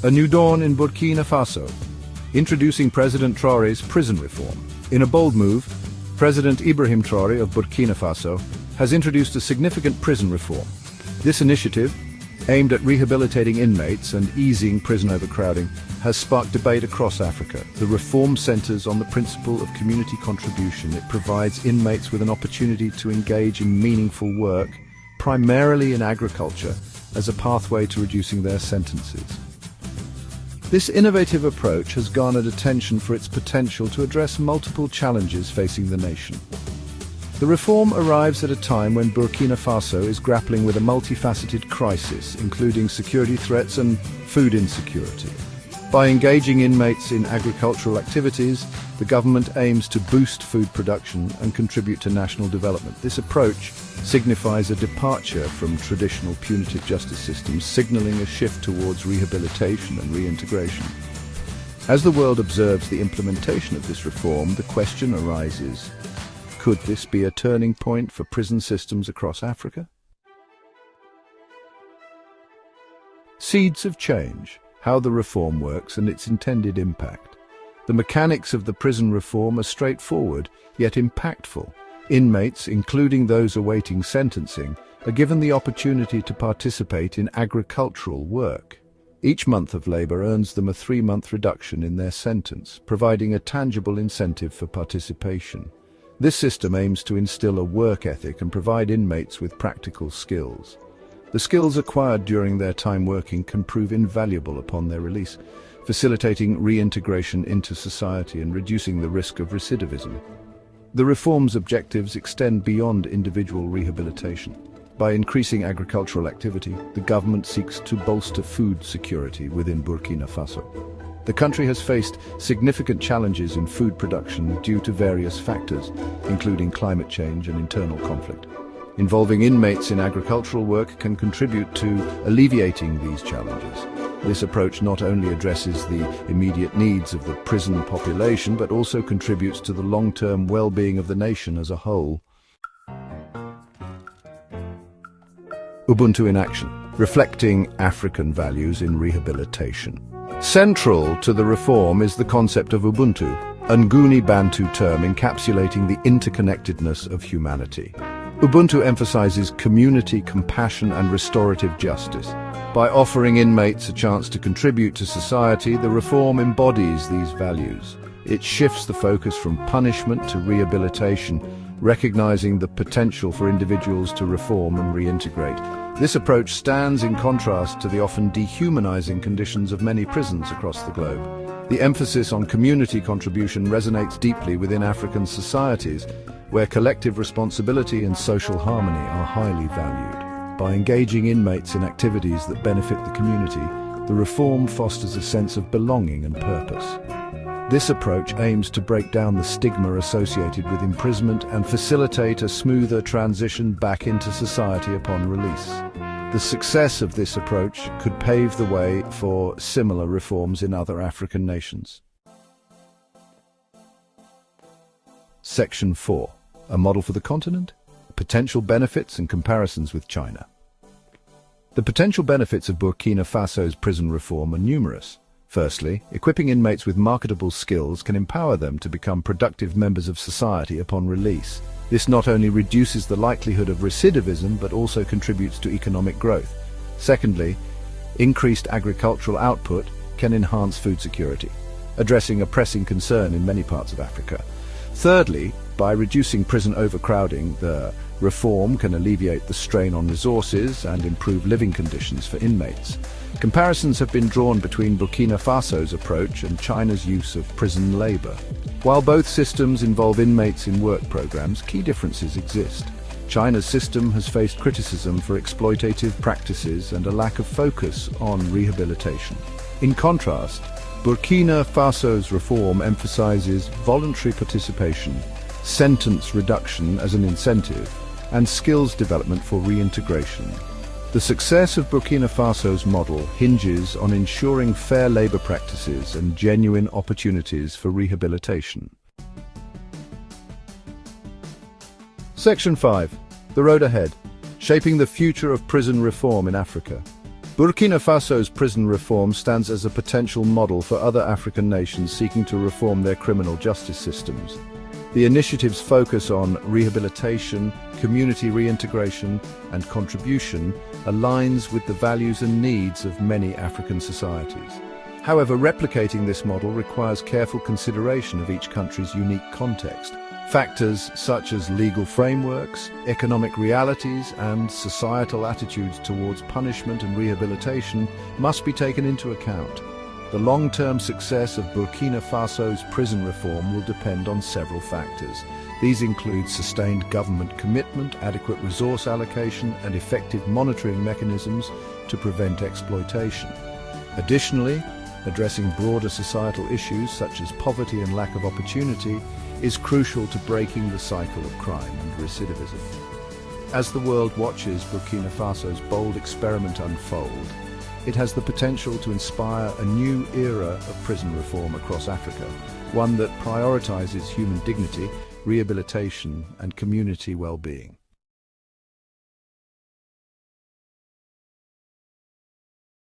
A new dawn in Burkina Faso. Introducing President Traoré's prison reform. In a bold move, President Ibrahim Traoré of Burkina Faso has introduced a significant prison reform. This initiative, aimed at rehabilitating inmates and easing prison overcrowding, has sparked debate across Africa. The reform centers on the principle of community contribution. It provides inmates with an opportunity to engage in meaningful work, primarily in agriculture, as a pathway to reducing their sentences. This innovative approach has garnered attention for its potential to address multiple challenges facing the nation. The reform arrives at a time when Burkina Faso is grappling with a multifaceted crisis, including security threats and food insecurity. By engaging inmates in agricultural activities, the government aims to boost food production and contribute to national development. This approach signifies a departure from traditional punitive justice systems, signaling a shift towards rehabilitation and reintegration. As the world observes the implementation of this reform, the question arises, could this be a turning point for prison systems across Africa? Seeds of change. How the reform works and its intended impact. The mechanics of the prison reform are straightforward, yet impactful. Inmates, including those awaiting sentencing, are given the opportunity to participate in agricultural work. Each month of labor earns them a 3-month reduction in their sentence, providing a tangible incentive for participation. This system aims to instill a work ethic and provide inmates with practical skills. The skills acquired during their time working can prove invaluable upon their release, facilitating reintegration into society and reducing the risk of recidivism. The reform's objectives extend beyond individual rehabilitation. By increasing agricultural activity, the government seeks to bolster food security within Burkina Faso. The country has faced significant challenges in food production due to various factors, including climate change and internal conflict. Involving inmates in agricultural work can contribute to alleviating these challenges. This approach not only addresses the immediate needs of the prison population, but also contributes to the long-term well-being of the nation as a whole. Ubuntu in action, reflecting African values in rehabilitation. Central to the reform is the concept of Ubuntu, a Nguni Bantu term encapsulating the interconnectedness of humanity. Ubuntu emphasizes community, compassion, and restorative justice. By offering inmates a chance to contribute to society, the reform embodies these values. It shifts the focus from punishment to rehabilitation, recognizing the potential for individuals to reform and reintegrate. This approach stands in contrast to the often dehumanizing conditions of many prisons across the globe. The emphasis on community contribution resonates deeply within African societies, where collective responsibility and social harmony are highly valued. By engaging inmates in activities that benefit the community, the reform fosters a sense of belonging and purpose. This approach aims to break down the stigma associated with imprisonment and facilitate a smoother transition back into society upon release. The success of this approach could pave the way for similar reforms in other African nations. Section 4. A model for the continent? Potential benefits and comparisons with China. The potential benefits of Burkina Faso's prison reform are numerous. Firstly, equipping inmates with marketable skills can empower them to become productive members of society upon release. This not only reduces the likelihood of recidivism, but also contributes to economic growth. Secondly, increased agricultural output can enhance food security, addressing a pressing concern in many parts of Africa. Thirdly, by reducing prison overcrowding, the reform can alleviate the strain on resources and improve living conditions for inmates. Comparisons have been drawn between Burkina Faso's approach and China's use of prison labor. While both systems involve inmates in work programs, key differences exist. China's system has faced criticism for exploitative practices and a lack of focus on rehabilitation. In contrast, Burkina Faso's reform emphasizes voluntary participation, sentence reduction as an incentive, and skills development for reintegration. The success of Burkina Faso's model hinges on ensuring fair labor practices and genuine opportunities for rehabilitation. Section 5. The road ahead. Shaping the future of prison reform in Africa. Burkina Faso's prison reform stands as a potential model for other African nations seeking to reform their criminal justice systems. The initiative's focus on rehabilitation, community reintegration, and contribution aligns with the values and needs of many African societies. However, replicating this model requires careful consideration of each country's unique context. Factors such as legal frameworks, economic realities, and societal attitudes towards punishment and rehabilitation must be taken into account. The long-term success of Burkina Faso's prison reform will depend on several factors. These include sustained government commitment, adequate resource allocation, and effective monitoring mechanisms to prevent exploitation. Additionally, addressing broader societal issues such as poverty and lack of opportunity is crucial to breaking the cycle of crime and recidivism. As the world watches Burkina Faso's bold experiment unfold, it has the potential to inspire a new era of prison reform across Africa, one that prioritizes human dignity, rehabilitation, and community well-being.